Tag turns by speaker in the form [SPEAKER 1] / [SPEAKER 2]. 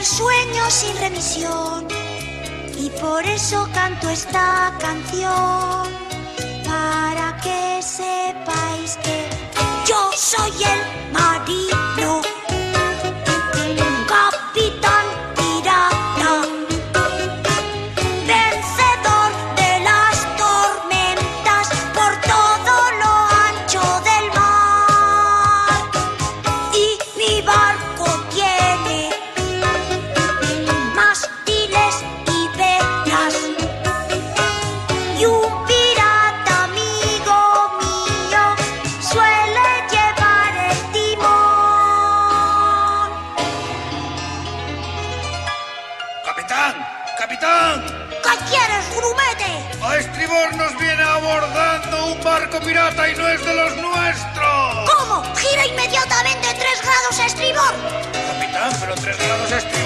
[SPEAKER 1] tener sueños sin remisión. Y por eso canto esta canción, para que sepáis que yo soy el marino, capitán pirata, vencedor de las tormentas por todo lo ancho del mar. Y mi barco tiene mástiles y velas, y un pirata amigo mío suele llevar el timón.
[SPEAKER 2] ¡Capitán! ¡Capitán!
[SPEAKER 1] ¿Qué quieres, grumete?
[SPEAKER 2] A estribor nos viene abordando un barco pirata y no es de los nuestros.
[SPEAKER 1] ¿Cómo? Gira inmediatamente 3 grados a estribor.
[SPEAKER 2] Capitán, pero 3 grados a estribor